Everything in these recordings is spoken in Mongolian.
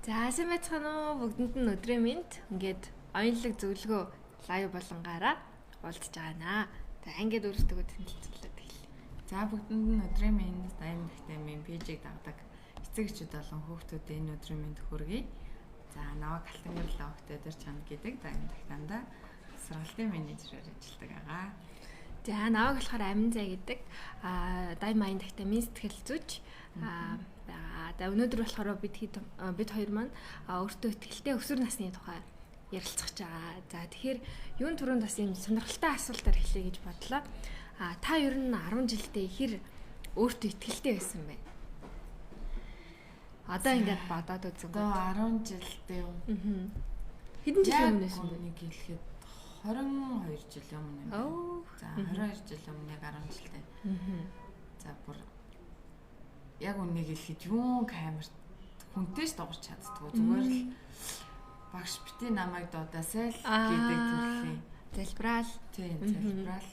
За сайн байцгаана уу бүгдэнд нь өдрийн мэнд. Ингээд оюунлаг зөвлөгөө лайв болонгаараа уулзж байгаанаа. За ингээд өөрсдөө тэнцэлцүүлээд хэлье. За бүгдэнд нь өдрийн мэнд. Дайны ихтэй минь пэйжийг дагдаг эцэг эхчүүд болон хүүхдүүдэд энэ өдрийн мэнд хүргэе. За наваг алтангарлаа хүүхдүүдэр чанд гэдэг дайны ихтэндээ сургалтын менежерээр ажилладаг байгаа. За наваг болохоор амин зай гэдэг дай майнд ихтэй минь сэтгэл зүйч байгаа. За өнөөдөр болохоор бид хоёр маань өөртөө ихтэй өсвөр насны тухай ярилцах гэж байгаа. За тэгэхээр юун түрүүнд бас юм сонирхолтой асуултаар хэлье гэж бодлоо. Та ер нь 10 жилдээ хэр өөртөө ихтэй байсан бэ? Одоо ингээд бодоод үзэн. Одоо 10 жилдээ юм. Хэдэн жилийн өмнөөс юм бэ? Нэг хэлэхэд 22 жилийн өмнө юм. За 22 жилийн өмнө яг 10 жилдээ. За бүр яг үнийг хэлэхэд юун камерт хүнтэйч дуурч чаддгүй зүгээр л багш бити намайг дуудаасай л гэдэг төрлийн залбираал. Тийм залбираал.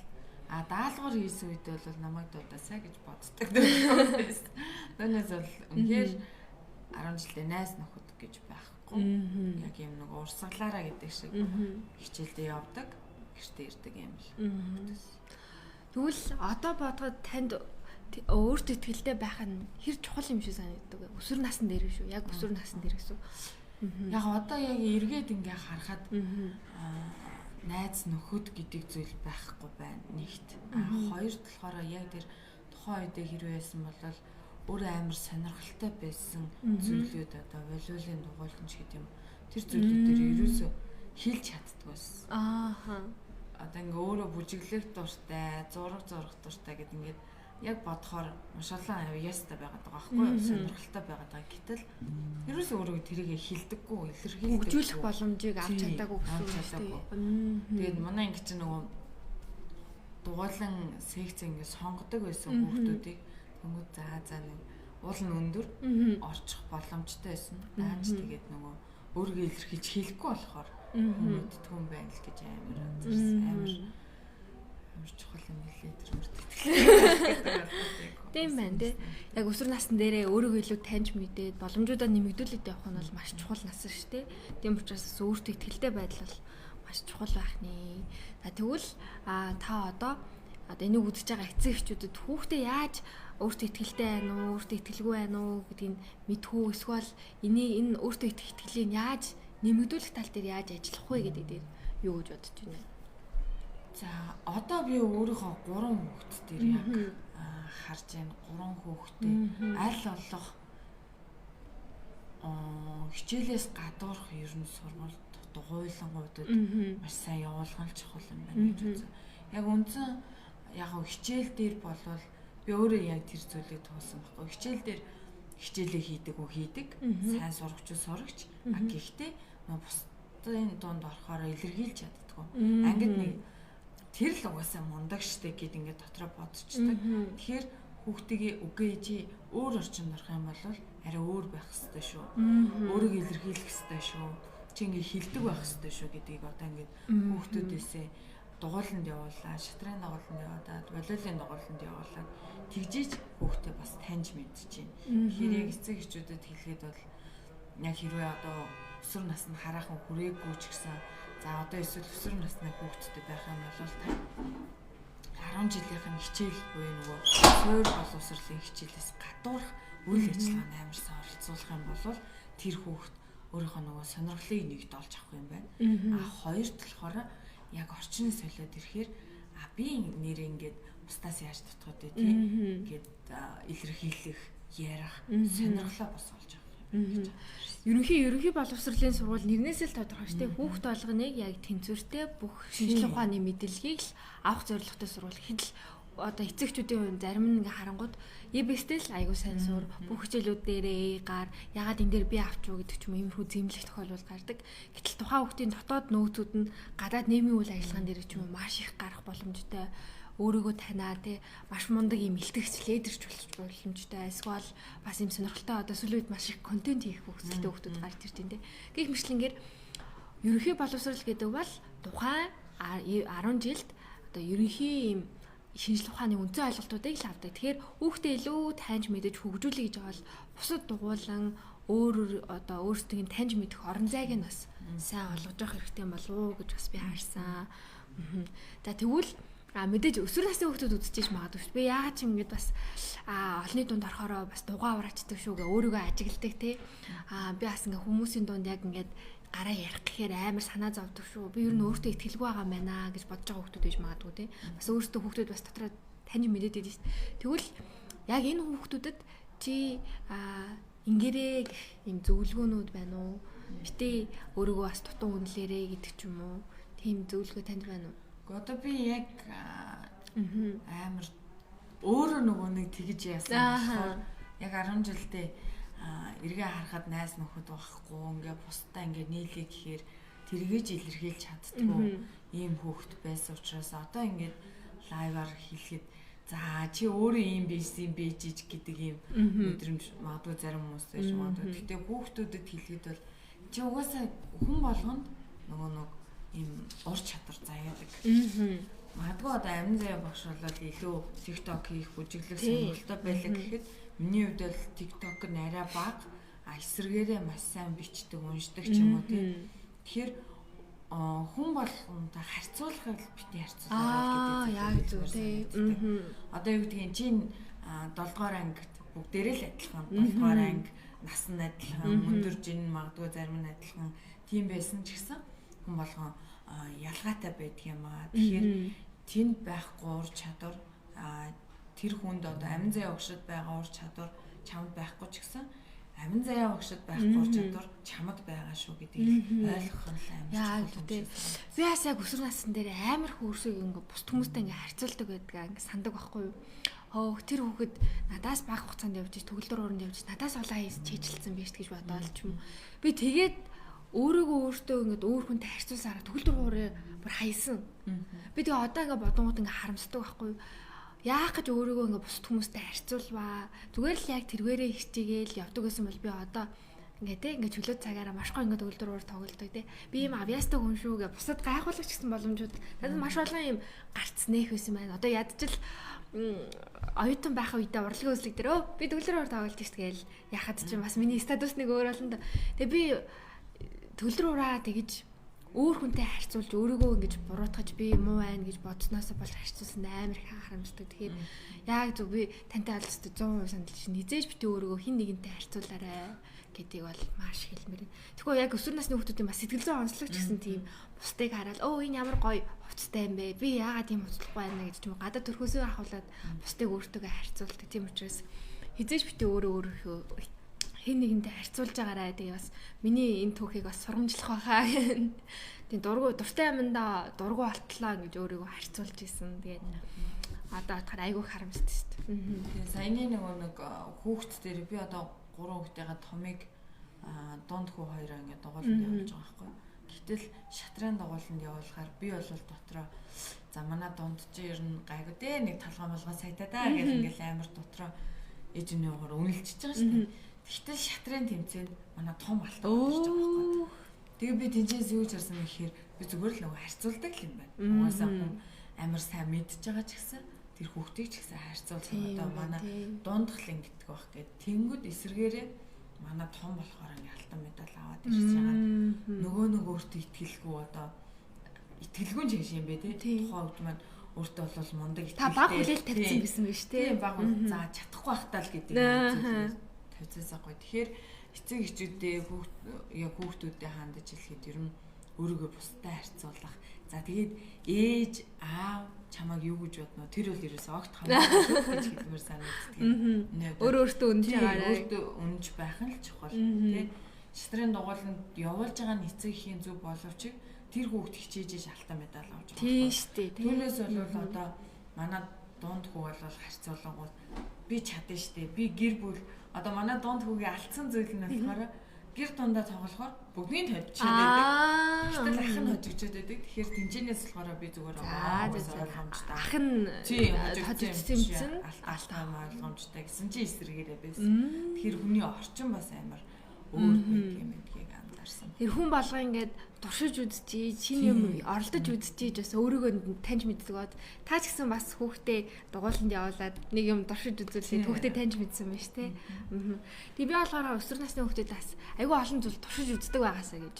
Даалгавар хийсэн үед бол намайг дуудаасай гэж боддог дөрөвс. Түүнээс бол үнэхээр 10 жилдээ найз нөхөд гэж байхгүй. Яг юм нэг урсгалаараа гэдэг шиг хичээлдээ явдаг, гэртээ ирдэг юм л. Тэгвэл одоо бодоход танд өөртөө ихтэй байх нь хэр чухал юм шиг санагддаг вэ? Өсвөр насны дээр шүү. Яг өсвөр насны дээр гэсэн. Яг одоо яг эргээд ингээ харахад найз нөхөд гэдэг зүйл байхгүй байна нэгт. Хоёрт болохоор яг тэр тухайн үедээ хэрвээ байсан бол өөрөө амар сонирхолтой байсан зүйлүүд одоо волейболын дугуйланч гэдэг юм. Тэр зүйлүүд дээр ерөөсөө хэлж чаддгүйсэн. Одоо ингээ өөрөө бүжиглэх дуртай, зураг дуртай гэдэг ингээд яг бодохоор маш олон яста байгаад байгаа байхгүй юу? Сонирхолтой байгаад байгаа. Гэтэл ерөөсөө өөрөө тэрийг хилдэггүй, илэрхийлдэг. Хөгжүүлэх боломжийг авч чадаагүй гэсэн үг. Тэгээд манай ингэ чинь нөгөө дугуйлан секц ингэ сонгодог байсан хүүхдүүдийг тэнгууд за нэг уул нь өндөр орчих боломжтой байсан. Наач тэгээд нөгөө өөрийгөө илэрхийлж хэлэхгүй болохоор хүмүүддэг юм байна л гэж амар чухал юм хэлээ тэр үрдээ. Тийм байна тий. Яг өсвөр насны дээрээ өөрийгөө илүү таньж мэдээд боломжуудаа нэмэгдүүлээд явах нь бол маш чухал нас шүү дээ. Тийм учраас өөртөө ихтэй байдал бол маш чухал байх нэ. За тэгвэл та одоо энийг үзэж байгаа эцэг эхчүүдэд хүүхдээ яаж өөртөө ихтэй байна уу, өөртөө итгэлгүй байна уу гэдгийг мэдхүү эсвэл энэ өөртөө итгэлийг яаж нэмэгдүүлэх тал дээр яаж ажиллах вэ гэдэг дээр юу гэж бодож байна? За одоо би өөрийнхөө 3 хүүхэд дээр яг харж байна. 3 хүүхдээ аль болох хичээлээс гадуурх ер нь сургууль дугуйлангуудад маш сайн явуулган чухал юм байна гэж үзсэн. Яг үндсэн яг хичээл дээр болвол би өөрөө яг тэр зүйлийг туулсан байхгүй. Хичээл дээр хичээлээ хийдэг. Сайн сурагч сурагч. Гэхдээ бусдын дунд орохоор илэрхийлж чаддаггүй. Ангид нэг тэр л угаасаа мундаг штэ гэд ингээд дотроо бодчихдаг. Тэгэхээр хүүхдийн үгүй чи өөр орчинд орох юм бол арай өөр байх хэрэгтэй шүү. Өөрийгөө илэрхийлэх хэрэгтэй шүү. Чи ингээд хилдэг байх хэрэгтэй шүү гэдгийг одоо ингээд хүүхдүүдээсээ дугуйланд явуулаад, шатрын дугуйланд явуулаад, волейболын дугуйланд явуулаад тэгжиж хүүхдээ бас таньж мэдчихээн. Тэгэхээр яг эцэг эхчүүдэд хэлэхэд бол яг хэрвээ одоо өсвөр наснд хараахан хүрээгүй ч гэсэн за одоо эсвэл өсвөр насны хүүхдтэй байх юм бол та 10 жилийнхэн хичээл буюу нөгөө суур боловсролын хичээлээс гадуурх үйл ажиллагаанд амарсан оролцуулах юм бол тэр хүүхд өөрийнхөө нөгөө сонирхлыг нэгт олж авах юм байна. Хоёрт болохоор яг орчны солиод ирэхээр би нэр ингээд бусдаас яаж дутгаад бай тийм гээд илэрхийлэх, ярих, сонирхлоо бас олж авах юм байна. Ерөнхий боловсролын сургууль нэрнээс л тодорхой шүү дээ. Хүүхд болгоныг яг тэнцвэртэй бүх шинжилгээ ухааны мэдээллийг л авах зорилготой сургууль. Хэдл одоо эцэгчүүдийн хувьд зарим нь ингээ харангууд ЕБС-тэй л аягүй сайн сур бүх хичээлүүд дээрээ гар ягаад энэ дээр би авчуу гэдэг ч юм иймэрхүү зэмлэх тохиолдол гардаг. Гэтэл тухайн хүүхдийн дотоод нөөцүүд нь гадаад нийгмийн үйл ажиллагаан дээр ч юм маш их гарах боломжтой. Өөрийгөө танаа тий маш мундаг юм илтгэгч лидерч болох боломжтой. Эсвэл бас юм сонирхолтой одоо сүүлийн үед маш их контент хийх хөвгөлтэй хүүхдүүд гарч ирж байна тий. Гэх мэтлэнгээр ерөнхий боловсрол гэдэг бол тухайн 10 жилд одоо ерөнхий юм шинжлэх ухааны үндсэн ойлголтуудыг л авдаг. Тэгэхээр хүүхдээ илүү таньж мэдэж хөгжүүлэх гэж байгаа бол бусад дугуулan одоо өөрсдөө таньж мэдэх орон зайг нь бас сайн олгож явах хэрэгтэй болов уу гэж бас би харсан. За тэгвэл мэдээж өсвөр насны хүүхдүүд үзчихэж магадгүй шүү. Би яагаад ч ингэж бас олонний дунд орохороо бас дугаа ураачдаг шүүгээ өөрийгөө ажигладаг те. Би бас ингээ хүмүүсийн дунд яг ингээд гараа ярих гэхээр амар санаа зовдөг шүү. Би ер нь өөртөө итгэлгүй байгаа юм байна гэж бодож байгаа хүүхдүүд байж магадгүй те. Бас өөртөө хүүхдүүд бас дотроо таньж мэдээд байдаг шүү. Тэгвэл яг энэ хүүхдүүдэд чи ингэрээ гэх юм зөвлөгөөнүүд байна уу? Битээ өөрийгөө бас дутуу үнэлээрэ гэдэг ч юм уу? Тийм зөвлөгөө танд байна уу? Одоо би яг амар өөрөө нөгөө нэг тэгж яасан болохоор яг 10 жилдээ эргээ харахад найз нөхөд байхгүй ингээ бусдаа ингээ нийлээ гэхээр тэргээж илэрхийлж чаддгүй ийм хөөхт байсан учраас одоо ингээд лайваар хэлэхэд за чи өөрөө ийм байсан бийж гэдэг ийм өдрөмж магадгүй зарим хүмүүс байж магадгүй. Гэтэ хүүхдүүдэд хэлэхэд бол чи угаасаа хүн болгонд нөгөө ийм ур чадвар заяадаг. Магадгүй одоо амин заяа багш болоод илүү TikTok хийх бүжиглэх сонирхолтой байлаа гэхэд миний хувьд бол TikTok нь арай бага, эсрэгээрээ маш сайн бичдэг, уншдаг ч юм уу тийм. Тэгэхээр хүн болгонтой харьцуулахыг битгий харьцуулах гэдэг. Яг зөв тийм. Одоо юу гэдгийг чинь 7 дугаар ангид бүгдээрээ л адилхан, 7 дугаар анги нас нь адилхан, өндөр жин магадгүй зарим нь адилхан тийм байсан ч гэсэн хүн болгон ялгаатай байдаг юм аа. Тэгэхээр тэнд байхгүй ур чадвар тэр хүнд одоо амин заяа өгшөд байгаа ур чадвар чамд байхгүй ч гэсэн амин заяа өгшөд байхгүй ур чадвар чамд байгаа шүү гэдгийг ойлгох нь амар чухал. Би бас яг өсвөр насны дээр амар хөрсөг ингээ бус хүмүүстэй ингээ харьцуулдаг байдгаа ингээ сандаг байхгүй юу? Тэр хүүхэд надаас бага хугацаанд явж төгөлдөр уранд явж надаас улаан хийс чийжилсэн биш гэж бодоол ч юм. Би тэгээд өөрийгөө өөртөө ингээд өөр хүнтэй харьцуулсараа төгөлдөр уураа бүр хаясан. Би тэгээ одоо ингээ бодонгууд ингээ харамсдаг байхгүй юу? Яах гэж өөрийгөө ингээ бусд хүмүүстэй харьцуулваа. Зүгээр л яг тэрвэрээ хичээгээл явдаг гэсэн бол би одоо ингээ чөлөө цагаараа маш гоо ингээ төгөлдөр уур тоглолдог те. Би ийм авьяастай хүн шүү гэж бусад гайхуулагч гэсэн боломжууд надад маш олон юм гарц нээх байсан байна. Одоо ядчил оюутан байх үедээ урлагийн үзлэг дээр би төгөлдөр уур тоглолт шүү гээл яхад ч бас миний статус нэг өөр болно да. Тэгээ би төгөлдөр ураа тэгэж өөр хүнтэй харьцуулж өөрийгөө ингэж буруутгаж би муу байна гэж бодсноосоо бол харьцуулсан амар их харамсдаг. Тэгэхээр яг зөв би тантай алстай 100% санал чинь хизээж битээ өөрийгөө хин нэгэнтэй харьцуулаарай гэдгийг бол маш хэлмээр. Тэгэхгүй яг өсвөр насны хүүхдүүдийн бас сэтгэл зүйн онцлогч гэсэн тийм бусдыг хараад энэ ямар гоё хувцастай юм бэ? Би яагаад тийм хувцлахгүй байна гэж ч юм уу гадаа төрхөөсөө ахуулаад бусдыг өөртөө харьцуулдаг. Тийм учраас хизээж битээ өөрөө хин нэгэнтэй харьцуулж байгаарай. Тэгээ бас миний энэ түүхийг бас сургамжлах байхаа. Тэгээ дуртай аманда дургу болтлоо гэж өөрийгөө харьцуулж исэн. Тэгээд одоо бодохоор айгүй харамсдаг шүү дээ. Тэгээ саяны нэг хүүхэд дээр би одоо 3 хүүхдтэйгээ томыг дунд хүү хоёроо ингээд дугууланд явуулж байгаа байхгүй. Гэтэл шатрын дугууланд явуулахаар би бол дотроо за манай дунд чи ер нь гайгүй дээ нэг талгай малгай сайтаа даа гэж ингээд амар дотроо эжнийгоор үнэлчихэж байгаа шүү дээ. Гэтэл шатрын тэмцээнд манай том алтан болж байгаа байхгүй. Тэгээ би тэнцээс юу ч харсан гэхээр би зүгээр л нөгөө харьцуулдаг юм байна. Угаасаа хүн амар сайн мэдж байгаа ч гэсэн тэр хүүхдийг ч гэсэн харьцуулсан одоо манай дундхлын гэдэг байх гээд тэнгүүд эсэргээрээ манай том болохоор ингээ алтан медаль аваад ирж байгаа. Нөгөө өөртөө итгэлгүй одоо итгэлгүй ч юм бэ тий. Тухайн үед маань өөртөө бол мундаг итгэлтэй. Та баг хүлээл тавьсан байсан биз тий. Тийм баг за чадахгүй байхдаа л гэдэг юм. Тавьцаасаагүй. Тэгэхээр эцэг эхчүүдээ хүүхдүүдэд хандаж хэлэхэд ер нь өөрийгөө бусдад харьцуулах. За тэгээд ээж аав чамайг юу гэж бодно? Тэр бол ерөөсөө огт хамаагүй гэж хэлмээр санагддаг. Өөртөө үнж байгаарай. Өөртөө үнж байх нь л чухал. Тэ шатрын дугууланд явуулж байгаа нь эцэг эхийн зүг боловч тэр хүүхд хичээж алтан медаль авч байгаа. Тийм шүү дээ. Түүнээс бол одоо манай дунд хүү бол харьцуулангууд би чадна шүү дээ. Би гэр бүл одоо манай дунд хүүгийн алдсан зүйл нь болохоор гэр дундаа тоглохоор бүгдийг тавьчихад байдаг. Гэтэл ах нь хожигчод байдаг. Тэгэхээр тэнцэнээс болохоор би зүгээр ойлгомжтой. Ах нь хожигдсан алтан ойлгомжтой гэсэн чи эсрэгээрээ байсан. Тэгэхээр хүний орчин бас амар өөр байдаг юм гэдгийг андаа. зарсан. Тэр хүн болго ингээд туршиж үзчихий, шинэ юм оролдож үзчихий бас өөрийгөө таньж мэддэг бод. Та ч гэсэн бас хүүхдээ дугууланд явуулаад нэг юм туршиж үзүүлээ хүүхдээ таньж мэдсэн байна шүү дээ. Тэгээ би болохоор өсвөр насны хүүхдүүд бас айгүй олон зүйл туршиж үздэг байгаасаа гэж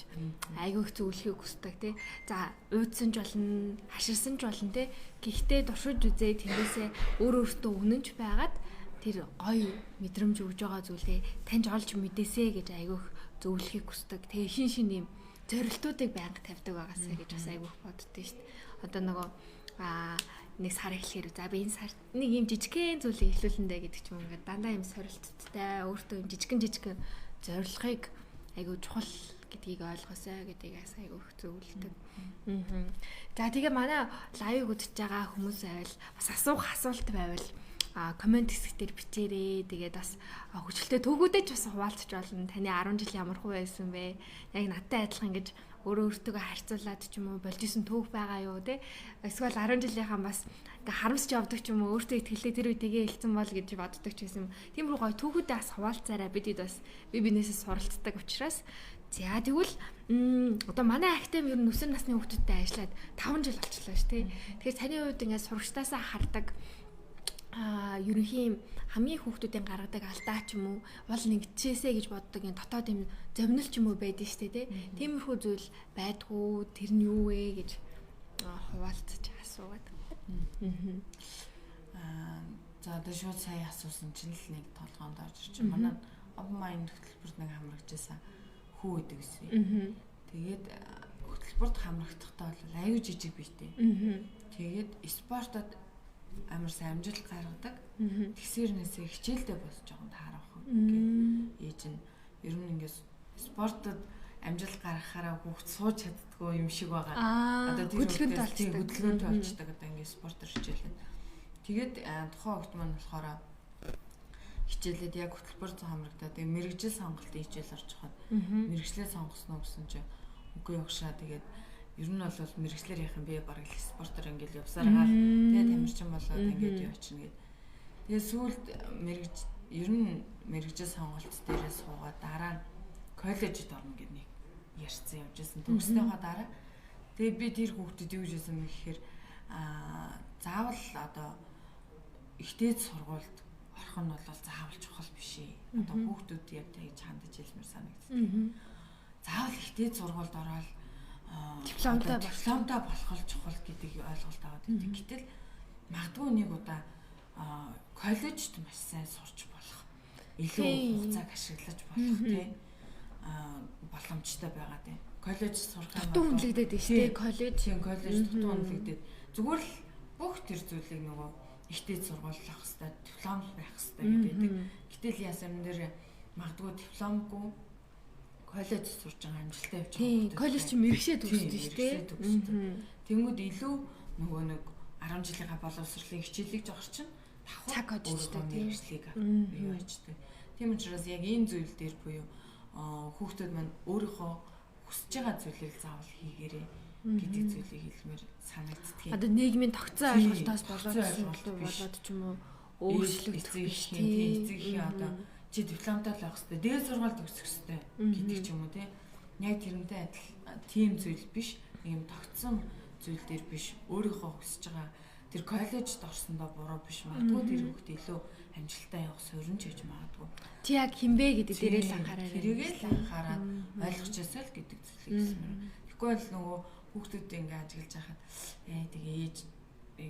айгүй их зөвлөхийг хүсдэг тий. За уудсан ч болно, хаширсан ч болно тий. Гэхдээ туршиж үзээ тэндээсээ өөртөө үнэнч байгаад тэр гоё мэдрэмж өгж байгаа зүйлээ таньж олж мэдээсэ гэж айгүй их зөвлөхийг хүсдэг. Тэгээ шин юм зорилтуудыг байнга тавьдаг байгаасаа гэж бас айгүй боддөө шүү дээ. Одоо нөгөө нэг сар эхлэхээр за би энэ сар нэг юм жижигхэн зүйлийг эхлүүлэндэ гэдэг ч юм ингээд дандаа юм сорилттой өөртөө юм жижигхэн зорилгыг айгүй чухал гэдгийг ойлгосоо гэдгийг бас айгүй их зөвлөдөг. За тэгээ манай лайвыг үзэж байгаа хүмүүс байвал бас асуух асуулт байвал комент хэсгээр бичээрэй. Тэгээд бас хүчлээ төгөөдөө ч бас хуваалцаж болно. Таны 10 жил ямар хөө байсан бэ? Яг надтай адилхан ингэж өөртөө харьцуулаад ч юм уу болж исэн төв байгаа юу те? Эсвэл 10 жилийнхэн бас ингээ харамсч явдаг ч юм уу өөртөө итгэлээ тэр үе тэгээ хэлсэн бол гэж боддог ч гэсэн. Тиймэрхүү гоё төгөөдөө бас хуваалцаарай. Бидэд бас бинээсээ суралцдаг учраас. За тэгвэл одоо манай актем ер нь өсвөр насны хүүхдүүдтэй ажиллаад 5 жил болчихлоо ш тий. Тэгэхээр таны хувьд ингээ сурагчдаасаа хардаг ерөнхийн хамгийн хүүхдүүдийн гаргадаг алдаа ч юм уу бол нэгчээсэ гэж боддог энэ дотоод юм зовнил ч юм уу байдаг штэ тий. Тиймэрхүү зүйл байдгүй тэр нь юу вэ гэж хуваалцаж асуугаад. За одоо шууд сая асуусан чинь л нэг толгоонд орж ирчих. Манай open mind хөтөлбөрт нэг хамрагдчихсан хүү гэдэг гэсэн. Тэгээд хөтөлбөрт хамрагдахтаа бол аюу жижиг бийтэй. Тэгээд спортод амар сайн амжилт гаргадаг. Тэгсэрнээсээ хичээлдээ босч байгаа юм таарах. Ээж нь ер нь ингээс спортод амжилт гаргахаараа хүүхд сууж чаддгүй юм шиг байгаа. Одоо тэр хөдөлгөөнт болчдаг одоо ингээс спортоор хичээлээ. Тэгээд тухайн хүүхд маань болохоор хичээлээд яг хөтөлбөр хамрагдаад тэгээ мэрэгжил сонголтын хичээл орж хаад мэрэгчлээ сонгосноо гэсэн чинь үгүй явшаа тэгээд ер нь бол мэрэгчлэр яах юм бэ бараг л спортоор ингээл явсараа тэгээд тамирчин болоод ингээд явчихна гэд. Тэгээд сүүлд ер нь мэрэгжил сонголт дээрээ суугаад дараа нь коллежид орно гэд нэг ярьсан явжсэн төгснөөхөө дараа. Тэгээд би тэр хүүхдэд юу хийсэн бэ гэхээр заавал одоо ихтэй сургуульд орох нь бол заавал чухал биш ээ. Одоо хүүхдүүд яг тэгж хандаж хэлмээр санагддаг. Заавал ихтэй сургуульд ороод дипломтой болох чухал гэдэг ойлголт аваад байдаг. Гэтэл магадгүй нэг удаа коллежид маш сайн сурч болох, илүү хугацааг ашиглаж болох тийм боломжтой байгаа тийм. Коллеж сурах юм бол хүнлэгдээд байна шүү дээ. Коллеж дутуу хүнлэгдээд зүгээр л бүх тэр зүйлийг нөгөө ихтэй сургууль авах хэрэгтэй, диплом байх хэрэгтэй гэдэг. Гэтэл яасан юм дээр магадгүй дипломгүй коллеж сурж байгаа амжилттай явж байгаа. Тийм, коллеж чинь мэргэшээ төгсдөг шүү дээ. Тэнгүүд илүү нөгөө нэг 10 жилийнхаа боловсролын хичээлийг жоохор чинь давхар цаг очтой мэргэжлийг юу ачдаг. Тийм учраас яг энэ зүйл дээр буюу хүүхдүүд маань өөрийнхөө хүсэж байгаа зүйлийг заавал хийгээрэй гэдэг зүйлийг хэлмээр санагддаг. Одоо нийгмийн тогтцоо ойлголтоос болоод ч юм уу өөрчлөгдөх биш тийм. Эцэг одоо чи дипломтой л авах хэрэгтэй, дээд сургууль төгсөх хэрэгтэй гэдэг ч юм уу тийм. Яг тэрнтэй адил тийм зүйл биш, ийм тогтсон зүйл дээр биш, өөрийнхөө хүсэж байгаа тэр коллежид орсондоо буруу биш, магадгүй тэр хүүхд илүү амжилттай явах сууринч хийж магадгүй. Чи яг хинбэ гэдэг дээрээ л анхаарай. Тэрийгээ л анхаараад ойлгочихсоо л гэдэг зүйлийг хэлсэн. Тэгэхгүй л нөгөө хүүхдүүд ингээ ажиглаж байхад тэгээ ээж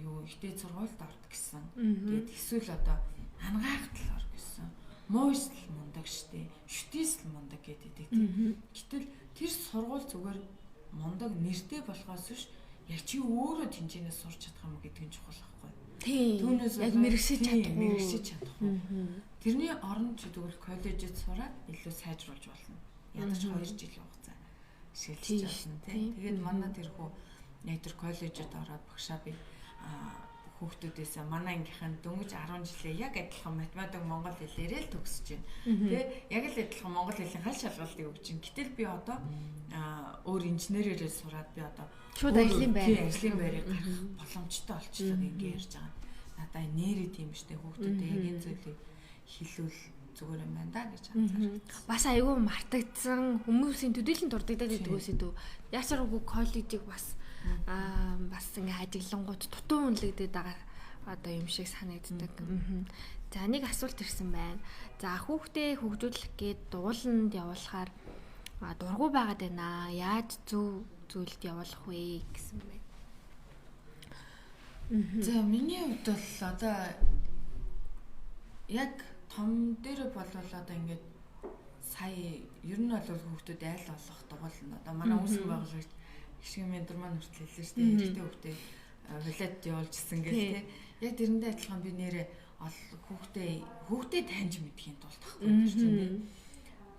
юу ихтэй сургуульд орд гэсэн. Тэгээд эсвэл одоо ангаахт л ор гэсэн. Мууш л мундаг штэ, шүтээс л мундаг гэдэг тийм. Гэтэл тэр сургууль зүгээр мундаг нэртэй болохоос биш яг чи өөрөө тэнцэнээс сурч чадах юм гэдэг нь чухал байхгүй. Тийм. Яг мэрэгшиж чадахгүй. Тэрний оронд чи тэгвэл коллежид сураад илүү сайжруулж болно. Ядаж 2 жилийн хугацаа шилжиж болно тийм. Тэгээд манай тэр хүү яг тэр коллежид ороод багшаа би хүүхдүүдээс манай ангийнхан дөнгөж 10 жилээ яг адилхан математик монгол хэлээрээ л төгсөж байна. Тэгээ яг л адилхан монгол хэлний хал шалгалтыг өгч байна. Гэтэл би одоо өөр инженерээрээ сураад би одоо шууд ажлын байрыг гарах боломжтой болчихлоо ингээ ярьж байгаа. Надаа нэрээ тийм штэ хүүхдүүдээ яг энэ зүйлийг хэлүүл зүгээр юм байна да гэж анзаарсан. Бас айгүй мартагдсан хүмүүсийн төдийлөн дурддагдаад байдаг үсэ дөө. Яачаар үгүй коллежийг бас ингээ ажиглангууд дутуу үнэлэгдээд байгаа одоо юм шиг санагддаг. За нэг асуулт ирсэн байна. За хүүхдээ хөгжүүлэх гээд дууланд явуулахаар дургу байгаад байна. Яаж зөв зүйлд явуулах вэ гэсэн байна. За миний хувьд бол одоо яг том дээр бол одоо ингээд сая ер нь бол хүүхдүүд айл болох дугуулна. Одоо манай үүсгэн байгууллагч гişгэн ментор маань хүртэл хэлсэн шүү дээ. Эрэгтэй хүүхдээ валет явуулжсэн гэх тийм. Яг тэрэндээ адилхан би нэрээ хүүхдээ таньж мэдхийн тулд тахгүй шүү дээ.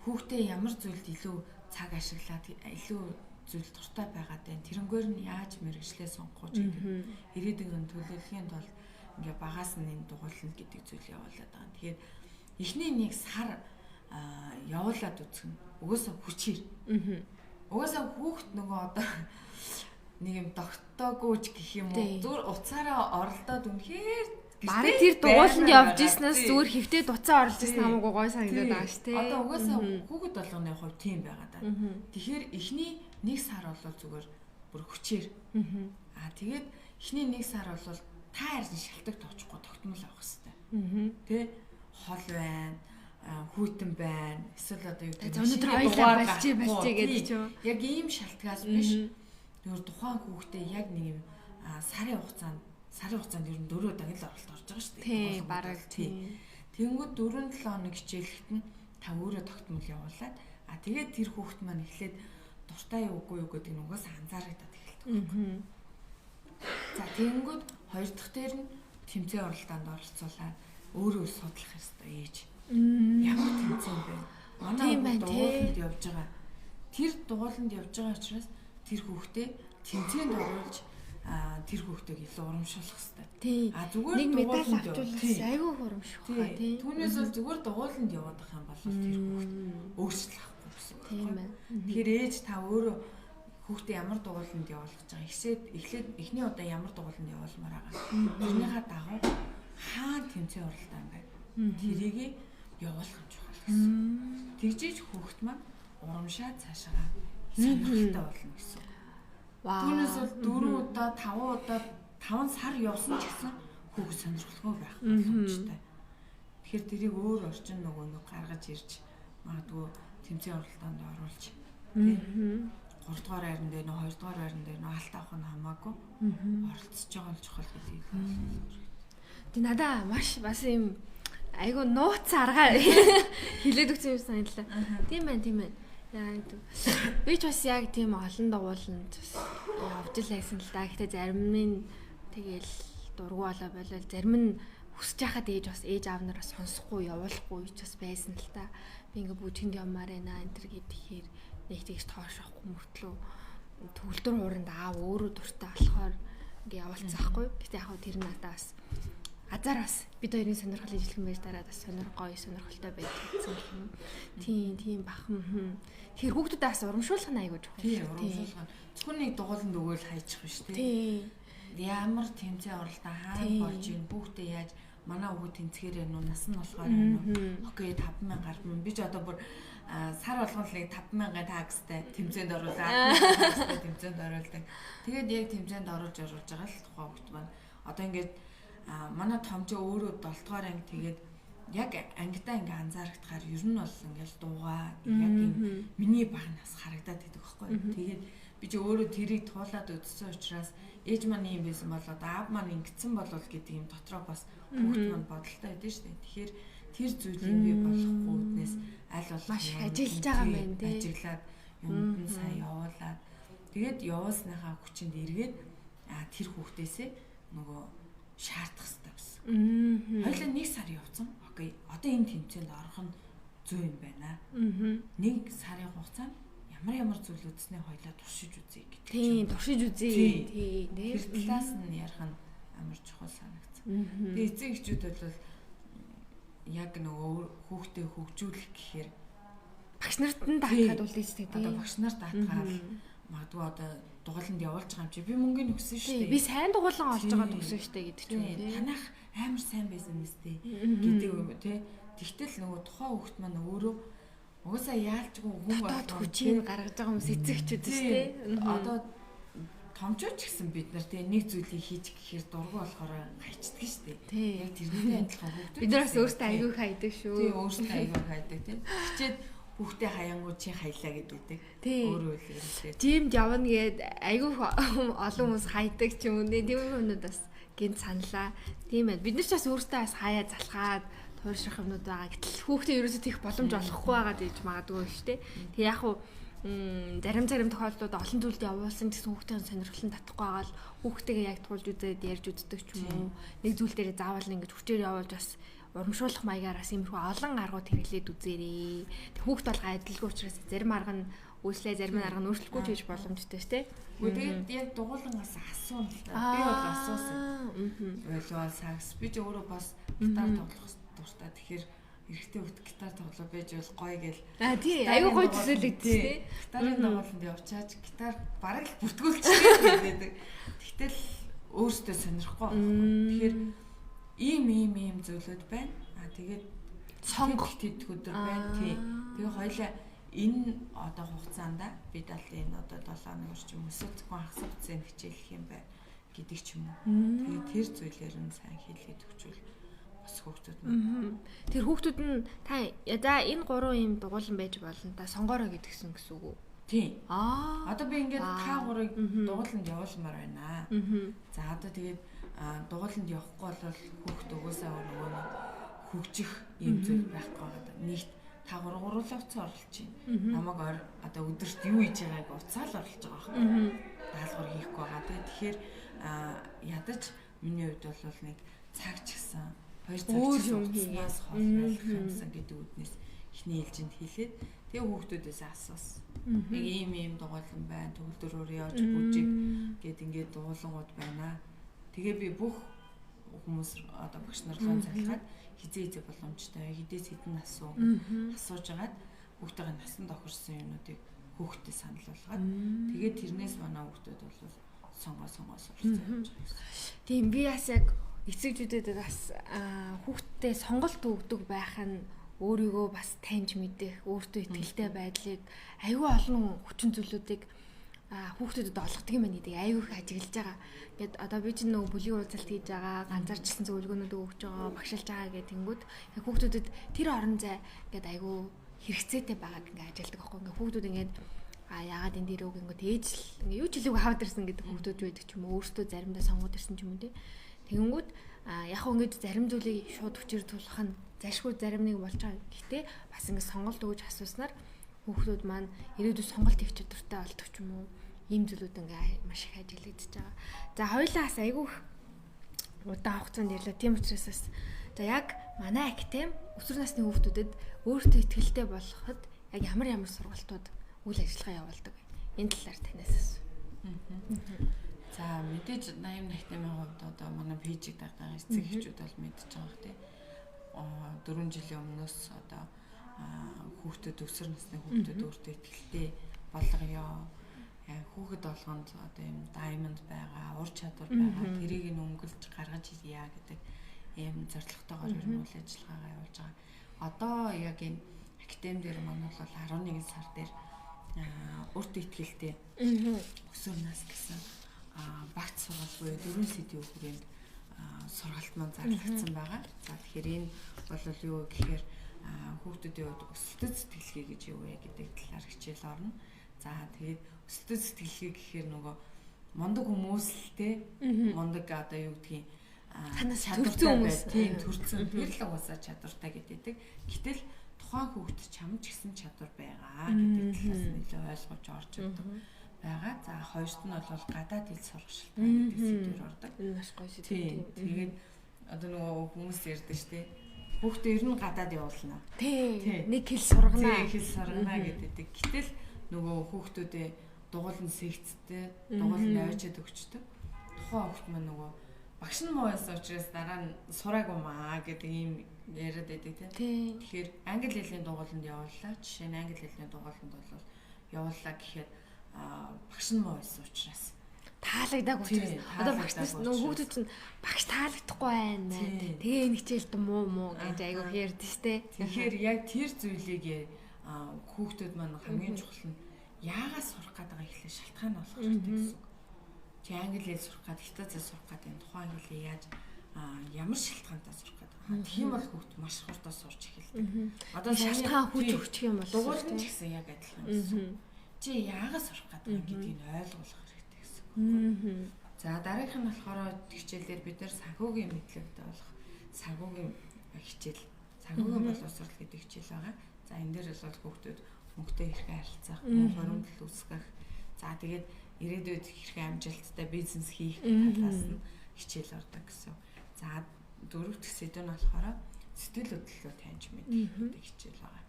Хүүхдээ ямар зүйлд илүү цаг ашиглаад илүү зүйл дуртай байгаад байна. Тэрнгээр нь яаж мэрэгчлээ сонгох гэдэг. Ирээдүйн төлөвлөхийн тулд ингээ багаас нь энэ дугуулна гэдэг зүйл явуулаад байгаа. Тэгэхээр эхний нэг сар явуулаад үзэх нь угаасаа хүчээр. Угаасаа хүүхд нөгөө одоо нэг юм тогтоогүйч гэх юм уу зүгээр уцаараа оролдоод үнэхээр бараг тэр дугууланд явж ирснээс зүгээр хөвтөд уцаа орлож ирсэн хамаагүй гой санагдаад байгаа шүү дээ. Одоо угаасаа хүүхэд болгоны хувьд тийм байгаа даа. Тэгэхээр эхний нэг сар бол зүгээр бүр хүчээр. Тэгээд эхний нэг сар бол та харин шалтгаан тоочихгүй тогтмол авах хэрэгтэй. Тэ хол байна, хүйтэн байна. Эсвэл одоо юу гэдэг өнөөдөр хоёлаа балчи гэдэг ч юм. Яг ийм шалтгаас биш. Тэгвэр тухайн хүүхдээ яг нэг юм сарын хугацаанд ер нь 4 удаа л оролт орж байгаа шүү дээ. Тийм бараг тийм. Тэнгүүд 4-7 хоног хичээлэхэд нь та өөрөө тогтмол явуулаад тэгээд тэр хүүхд маань эхлээд дуртай үгүй юу гэдэг нь угаасаа анзаарагдаад эхэлдэг. За тэнгүүд хоёр дахь дээр нь тэмцээн оролтоонд оролцуулаад өөрөө судлах хэрэгтэй ээж. Ямар тэмцээн бэ? Манай дугууланд явж байгаа. Тэр дугууланд явж байгаа учраас тэр хүүхдээ тэмцээнд оруулж тэр хүүхдийг илүү урамшуулах хэрэгтэй. Зүгээр нэг медаль авчулах айгүй урамших хаа тий. Түүнээс бол зүгээр дугууланд яваад байх юм бол тэр хүүхд өөрчлөхгүй гэсэн үг. Тийм байна. Тэгэхээр ээж та өөрөө хүүхдээ ямар дугууланд явуулах гэж байгаа. Эхлээд эхний удаа ямар дугууланд явуулмаар байгаа. Тэрнийхээ дагуу хаана тэмцээн оролтоо юм бэ? Тэрийг явуулах юм чухал гэсэн. Тэгжиж хүүхд маань урамшаад цаашаа сонирхолтой болно гэсэн. Түүнээс бол 4 удаа 5 сар явсан ч гэсэн хүүхд сонирхолтой байх боломжтой. Тэгэхээр тэрийг өөр орчин нөгөө нэг гаргаж ирж магадгүй тэмцээн оролтоонд оруулж 3 дугаар хайран дээр нөө 2 дугаар хайран дээр нөө алт авах нь хамаагүй оролцож байгаа л чухал гэдэг юм. Тэг надаа маш бас юм айгу нууц аргаа хилээд өгсөн юм санагдлаа. Тийм байна. Би ч бас яг тийм олон дагууланд явж л байсан л да. Гэхдээ зарим нь тэгэл дургу болоо болол зарим нь хүсэж байхад ээж аав нар бас сонсохгүй явуулахгүй ч бас байсан л да. Би ингээ бүжгэнд явмаар байна энэ төр гэхээр нэг тийш тоошохгүй мөртлөө төгөлдөр хууранд аав өөрөө дуртай болохоор ингээ явуулцаахгүй. Гэхдээ яг тэр надаа бас азар бас бид хоёрын сонирхол ижилхэн байж дараа бас сонирхолтой байж гэсэн юм. Тийм бахан. Тэр хүүхдүүдээс урамшуулах нь айгүй чухал. Тийм урамшуулах. Зөвхөн нэг дугууланд өгөөл хайчих биш тий. Ямар тэмцээн оролтоо хаана болж ийн хүүхдээ яаж манай хүүхд тэнцгээрээ нүү нас нь болохоор окей 50000 гарна. Би ч одоо бүр сар болгоныг 50000 тагстай тэмцээнд оруулаад тэмцээнд оруулдаг. Тэгээд яг тэмцээнд оруулж байгаа л тухайн хүүхд маань одоо ингээд манай том ч өөрөө 7 дугаар анги тэгээд яг ангидаа ингээ анзаарахтахаар ер нь бол ингээл дуугаа яг юм миний багнаас харагдаад байдаг байхгүй. Тэгээд би ч өөрөө тэрийг туулаад үзсэн учраас ээж маань юм байсан болоод аав маань ингэсэн болов гэдэг юм дотроо бас хүүхд маань бодолтой байдэн шүү дээ. Тэгэхээр тэр зүйлийг би болохгүй үднээс аль болох маш ажиллаж байгаа юм байна тий. Ажиглаад юмд нь сайн явуулаад тэгээд явуулсныхаа хүчинд эргээд тэр хүүхдээсээ нөгөө шаардах хэрэгтэй байсан. Хоёлаа 1 сар явцсан. Окей. Одоо энэ тэмцээнд орох нь зөв юм байна. 1 сарын хугацаанд ямар зүйл үзснээ хоёлаа туршиж үзье гэдэг. Тийм, туршиж үзье. Тийм. Тэр талаас нь ярих нь амар чухал санагдсан. Тэгээ эцэг эхчүүд бол яг нөгөө хүүхдээ хөгжүүлэх гэхээр багш нарт нь даатгаад үлдээж тийм. Одоо багш нарт даатгаад магадгүй одоо дугууланд явуулж байгаа юм чи би мөнгөний өгсөн шүү дээ. Би сайн дугуулан олж байгаа төгсөн шүү дээ гэдэг ч юм. Танах амар сайн байсан мэт гэдэг юм тий. Тэгтэл нөгөө тухайн хүүхэд маань өөрөө угаасаа яалчгүй хүн дотоод хүчийг гаргаж байгаа хүмүүс эцэгчүүд шүү дээ. Одоо томчууд ч гэсэн бид нар тэгээ нэг зүйлийг хийж гэхээр дургу болохоор хайчдаг шүү дээ. Яг тэрнээ адилхан хүүхдүүд. Бид нараас өөртөө аягүй хайдаг шүү. Тийм өөртөө аягүй хайдаг тийм. Хичээд хүүхдээ хаянгуу чи хаялаа гэдэг. Өөрөө үлээ. Жимд явна гээд аягүй олон хүмүүс хайдаг ч юм уу. Тийм юмнууд бас гинт саналаа. Тийм ээ. Бид нар ч бас өөртөө бас хаяа залхаад туурших юмнууд байгаа. Гэтэл хүүхдээ ерөөсөө тийх боломж олохгүй байгаа гэж магадгүй шүү дээ. Тэг яг хуу зарим тохиолдлууд олон зүйлд явуулсан гэсэн хүүхдийн сонирхол нь татахгүй байгаа л хүүхдтэйгээ яг туулж үзээд ярьж үздэг ч юм уу. Нэг зүйл дээр заавал ингэж хүчээр явуулж бас урамшуулах маягаараас иймэрхүү олон аргууд хэрэглээд үзээрэй. Тэг хүүхд бол адилгүй учраас зарим арга нь үйлслээ, зарим арга нь өөрчлөхгүй ч хийж боломжтой шүү дээ. Тэгээд яг дугуулангаас асуун л та. Би бол асуусан. Ойлгоо сакс. Би ч өөрөө бас гитар тоглох дуртай. Тэгэхээр эрэгтэй хүүхд гитар тоглоо байж бол гоё гэл. Тий, аюу гоё төсөөлөгдсөн тий. Гитарын тоглолтод явчаач гитар бараг л бүртгүүлчихсэн гэдэг. Тэгтэл өөртөө сонирхгүй байна. Тэгэхээр ийм зүйлүүд байна. Тэгээд сонгох тэтгэх өдөр байна. Тий. Тэгээ хоёлаа энэ одоо хугацаанд бид аль энэ одоо 7 өнөр ч юм уу зөвхөн хагас хугацаанд хичээлэх юм байна гэдэг ч юм уу. Тэгээд тэр зүйлээр нь сайн хэлээд өгчүүл бас хүүхдүүд нь. Тэр хүүхдүүд нь та за энэ 3 юм дугуулan байж болно. Та сонгоорой гэдгсэн гэсэн үг үү? Тий. Одоо би ингээд та 3-ыг дугууланд явуулмаар байна. За одоо тэгээд дугууланд явахгүй бол хүүхд угаасаа нөгөө хөгжих юм зүйл байхгүй байгаа. Нэгт та 3 гурлавцсан оролж байна. Намайг одоо өдөрт юу хийж байгааг уцаал орлож байгаа байхгүй. Даалгавар хийхгүй байгаа. Тэгэхээр ядаж миний хувьд бол нэг цаг ч гэсэн 2 цаг ч уцнаас хооллох юмсан гэдэг үднээс ихний ээлжинд хэлээд тэгээ хүүхдүүдээс асуусан. Нэг ийм дугуулан байна. Төгөлдрөөр явж бүжиг гэд ингээд дугуулангууд байна. Тэгээ би бүх хүмүүс одоо багш нарлаа залхаад хизээ боломжтой хідээс хідэн асууж агаад хүүхдийн насанд тохирсон юмнуудыг хүүхдэд санал болгоод тэгээд тэрнээс манай хүүхдүүд бол сонгоо суралцж байгаа юм. Тийм би бас яг эцэгчүүдэд бас хүүхдэд сонголт өгдөг байх нь өөрийгөө бас таньж мэдэх, өөртөө итгэлтэй байдлыг аюул олон хүчин зүйлүүдийг хүүхдүүдэд олгодог юм байна гэдэг аюул их ажиглаж байгаа. Гэт одоо би чинь нөгөө бүлгийн уулзалт хийж байгаа, ганцаарчлсан зөвлөгөөнүүд өгч байгаа, багшилж байгаа гэх тэнгүүд яг хүүхдүүдэд тэр орон зай гэд аюул хэрэгцээтэй байгааг ингээ ажилладаг байхгүй. Ингээ хүүхдүүд ингээд яагаад энэ дээр үг ингээд ээж л ингээ юу ч хэлээгүй хаваад ирсэн гэдэг хүүхдүүд байдаг ч юм уу, өөртөө заримдаа сонгоод ирсэн ч юм уу те. Тэнгүүд яг ингээд зарим зүйлийг шууд хүчээр тулах нь зашгүй зарим нэг болж байгаа. Гэхдээ бас ингээ сонголт өгж асууснаар хүүхдүүд маань ирээдүйд сонголт хийх чадвартай болдог ч юм уу. Ийм зүйлүүд ингээ маш их ажиглагдаж байгаа. За хоёулаа бас айгүй удаан хугацаанд ярьлаа. Тийм учраас бас за яг манай актем өсвөр насны хүүхдүүдэд өөртөө итгэлтэй болоход яг ямар сургалтууд үйл ажиллагаа явуулдаг. Энэ талаар танаас асуу. За мэдээж 80 нахтамын хувьд одоо манай пэйжийг дагдаг эцэг эхчүүд бол мэдж байгаа тийм. 4 жилийн өмнөөс одоо хүүхдэд өсвөр насны хүүхдэд өөртөө итгэлтэй болгоё. Хүүхэд болгонд одоо юм diamond байгаа, ур чадвар байгаа. Тэрийг нь өнгөлж гаргаж ирье гэдэг ийм зорилготойгоор ер нь үйл ажиллагаагаа явуулж байгаа. Одоо яг энэ актем дээр манай бол 11 сар дээр өөртөө итгэлтэй өсвөр нас гэсэн багц сургалт буюу 4 сэдвийн хүрээнд сургалт маань зарлагдсан байгаа. За тэгэхээр энэ бол юу гэхээр хүүхдүүдийн хувьд өсөлтөд сэтгэлгээ гэж юу вэ гэдэг талаар хичээл орно. За тэгээд өсөлтөд сэтгэлгээ гэхээр нөгөө мундаг хүмүүстэй мундаг одоо юу гэдгийг чадвартай байх тийм төрцөн тэр л уусаа чадвартай гэдэг. Гэтэл тухайн хүүхд чамд ч гэсэн чадвар байгаа гэдэг талаас нь илүү ойлгож орж ирдэг байгаа. За хоёрт нь бол гадаад хэл сургалтын гэдэг сэдвээр ордог. Энэ маш гоё сэдв. Тэгээд одоо нөгөө хүмүүс ярьдаг шүү дээ. Хүүхдээ ер нь гадаад явуулна. Тий. Нэг хэл сургана. Тий, хэл сургана гэдэг. Гэтэл нөгөө хүүхдүүдээ дугуулн сэгцтэй, дугуулн авчиад өгчдөг. Тухайн хүүхд маань нөгөө багш нь муу байсан учраас дараа нь сураагүй маа гэдэг ийм яриад байдаг тийм. Тэгэхээр англи хэлний дугууланд явууллаа. Жишээ нь англи хэлний дугууланд бол явууллаа гэхээр багш нь муу байсан учраас таалагдаагүй учраас одоо багшнаас нөгөө хүүхдүүд нь багш таалагдахгүй байна. Тэгээ энэ хичээлд муу гэж айгүй ярьдэн штэ. Тэгэхээр яг тэр зүйлийг хүүхдүүд маань хамгийн чухал нь яагаас сурах гэдэг ихлэ шалтгаан болох хэрэгтэй гэсэн. Чи англи хэл сурах гэдэг, хятад сурах гэдэг тухайн хэлийг яаж ямар шалтгаантай сурах гэдэг. Тийм бол хүүхд маш хурдан сурч эхэлдэг. Одоо шалтгаан хүч өгчих юм бол дугуйлт ч гэсэн яг адилхан гэсэн. Чи яагаас сурах гэдэг гэдгийг ойлгох хэрэгтэй гэсэн. За дараагийнх нь болохоор хичээлээр бид нэр санхүүгийн мэдлэгтэй болох санхүүгийн хичээл, санхүүгийн боловсрол гэдэг хичээл байгаа. За энэ дээр бол хүүхдүүд мөнгөтэй хэрхэн харилцах, хоримтлал үүсгэх. За тэгээд ирээдүйд хэрхэн амжилттай бизнес хийх талаас нь хичээл ордог гэсэн. За дөрөвт сэдв нь болохоор сэтгэл хөдлөлөө таньж мэдэх гэдэг хичээл байгаа.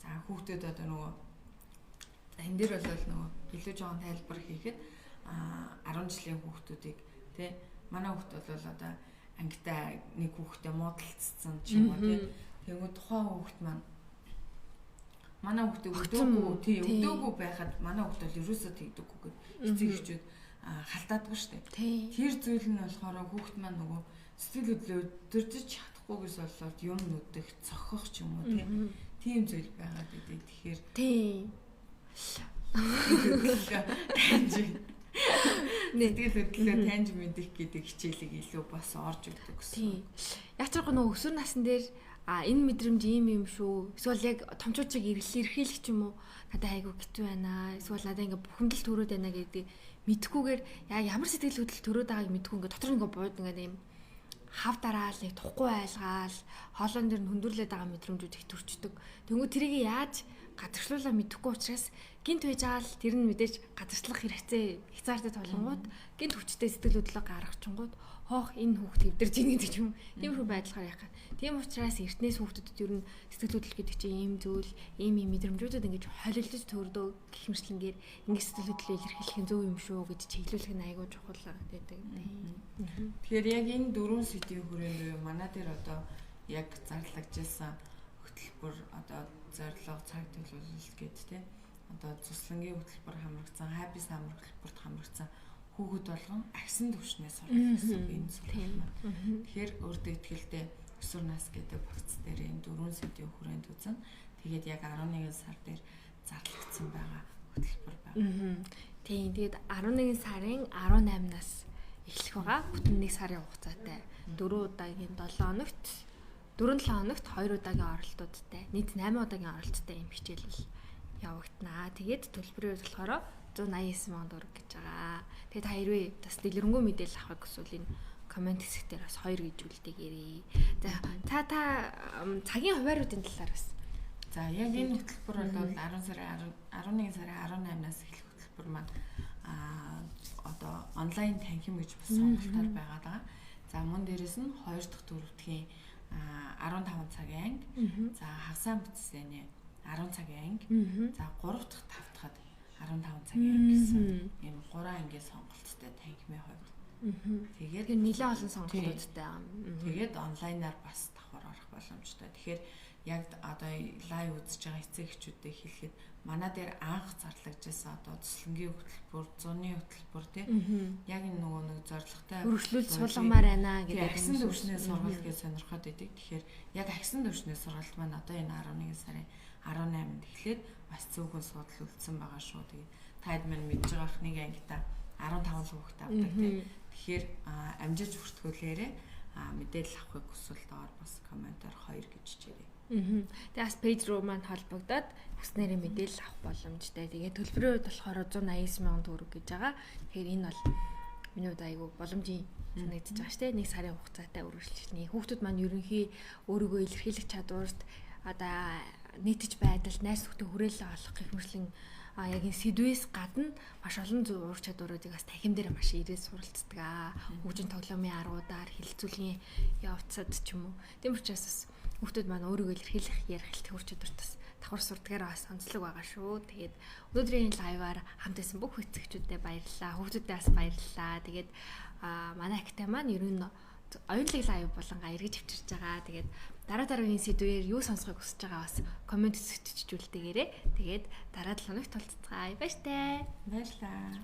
За хүүхдүүд одоо нөгөө энэ дээр бол нөгөө илүү жоохон тайлбар хийхэд 10 жилийн хүүхдүүдийг тий манай хүүхд бол одоо ангитай нэг хүүхдэд муудалцсан ч юм уу тий тэгвэл тухайн хүүхд маань манай хүүхд өдөөгүй байхад манай хүүхд бол ерөөсөө тэгдэггүй гэд эцэг эхчүүд халдаадгүй шүү дээ. Тэр зүйл нь болохоор хүүхд маань нөгөө сэтгэл хөдлөлөө өдөржиж чадахгүйгээс болоод юм нүдэх, цохох ч юм уу тийм зүйл байгаад идэв. Тэгэхээр сэтгэл хөдлөлөө таньж мэдэх гэдэг хичээлийг илүү бас орж өгдөг гэсэн. Яг ч нөгөө өсвөр насн дээр энэ мэдрэмж ийм юм шүү. Эсвэл яг томчуудыг эрхлэх ч юм уу надад айгу хэцүү байна. Эсвэл надад ингээ бухимдал төрөөд байна гэдэг мэдхгүйгээр яг ямар сэтгэл хөдлөл төрөөд байгааг мэдгүй ингээ дотор ингээ бууд ингээ юм хав дараал нэг тухгүй айлгаал хоолон дээр нь хөндөрлөд байгаа мэдрэмжүүд их төрчдөг. Тэнгүү тэрийг яаж гадагшлуулаа мэдэхгүй учраас гинт байж байгаа л тэр нь мэдээж гадагшлах хэрэгцээ их заартай толонгууд гинт хүчтэй сэтгэл хөдлөлөө гаргахчингууд хоох энэ хүүхд хэвдэрж ийн гэдэг юм. Тийм шүү байдлаар яхаа. Тийм учраас эртнээс хүүхдүүдэд ер нь сэтгэл хөдлөл гэдэг чинь ийм зүйл, ийм мэдрэмжүүдэд ингэж холилдож төрдөө гэх мэрслэнгээр ингэ сэтгэл хөдлөлөө илэрхийлэх нь зөв юм шүү гэж чиглүүлэх нь айгүй чухал байдаг. Тэгэхээр яг энэ дөрвөн сэдвийн хүрээнд манай дээр одоо яг зарлагдчихсан хөтөлбөр одоо зорилго цаг төлөвлөлт гэдэг тийм одоо цуслангийн хөтөлбөр хамрагдсан, хайбис хөтөлбөрт хамрагдсан хүүхэд болгон агсан түвшнээс сурах гэсэн энэ зүйл маань. Тэгэхээр өөртөө ихтэй өсвөр нас гэдэг багц дээр энэ дөрвөн сэдвийн хүрээнд үзэн тэгээд яг 11 сар дээр зарлагдсан байгаа хөтөлбөр байна. Тийм тэгээд 11 сарын 18-наас эхлэх байгаа. Бүтэн 1 сарын хугацаатай 4 удаагийн 7 хоногт 4-7 хоногт 2 удаагийн оролтуудтай нийт 8 удаагийн оролттой юм хичээл бол явагдана. Тэгээд төлбөрөө болохоор 189 сая төгрөг гэж байгаа. Тэгээд та хэрвээ бас дэлгэрэнгүй мэдээлэл авах гэсэн энэ комент хэсэг дээр бас 2 гэж үлдээгээрэй. За та цагийн хувааруудын талаар бас. За яг энэ хөтөлбөр бол 11 сарын 18-наас эхлэх хөтөлбөр маань одоо онлайн танхим гэж бас сонголтоор байгаад байгаа. За мөн дээрэс нь 2 дахь дөрөвдгийн 15 цагийн анги. За хагасаа бүтцээний 10 цагийн анги. За 3 дахь 5 дахьад 15 цагийн анги гэсэн ийм 3 ангийн сонголттой танхимын хувьд. Тэгээд нэлээд олон сонголтуудтай байгаа. Тэгээд онлайнаар бас давхар орох боломжтой. Тэгэхээр яг одоо лайв үзэж байгаа эцэг эхчүүдэд хэлэхэд манай дээр анх зарлагдчихсан одоо цэцлэнгийн хөтөлбөр, зуны хөтөлбөр тийм яг энэ нөгөө нэг зорилготой өргөжлүүлж суулгамаар байна гэдэг агсан төвшний сургалт гэж сонирхоод идэг. Тэгэхээр яг агсан төвшний сургалт маань одоо энэ 11 сарын 18-нд эхлээд бас цөөхөн судал үлдсэн байгаа шүү. Тэгээд таад маань мэдж байгаах нэг ангита 15 хүүхэд авдаг тийм. Тэгэхээр амжиж бүртгүүлээрээ мэдээлэл авахыг хүсвэл доор бас комментаар 2 гэж чирээ. Тэгээд бас пэйж руу маань холбогдоод бүснээрээ мэдээлэл авах боломжтой. Тэгээд төлбөрөө болохоор 189 сая төгрөг гэж байгаа. Тэгэхээр энэ бол миний хувьд айгүй боломжийн санагдаж байгаа шүү дээ. 1 сарын хугацаатай үргэлжлэхний хүүхдүүд маань ерөнхий өөрийгөө илэрхийлэх чадварт одоо нийтж байдал, найс нөхдөд хүрээлэн олох гэх мэтлэн яг энэ сэдвээс гадна маш олон ур чадваруудыг бас танхим дээр маш ирээд суралцдаг. Хөгжин тоглоомын аргуудаар, хэлэлцүүлгийн явцад ч юм уу. Тийм учраас бас хүүхдүүд маань өөрийгөө илэрхийлэх, ярих хэлтэх ур чадварт бас давхар сурдгаараа бас онцлог байгаа шүү. Тэгээд өнөөдрийн лайваар хамт байсан бүх эцэгчүүдэд баярлалаа. Хүүхдүүдэд бас баярлалаа. Тэгээд манай актив маань ер нь оюутлаг лайв болонгаа эргэж авчирч байгаа. Тэгээд дараагийн сэдвээр юу сонсохыг хүсэж байгаа бас комент хэсэгт чижүүлдээгээрэй. Тэгээд дараа 7 хоногт толцгаая. Баяртай. Баярлалаа.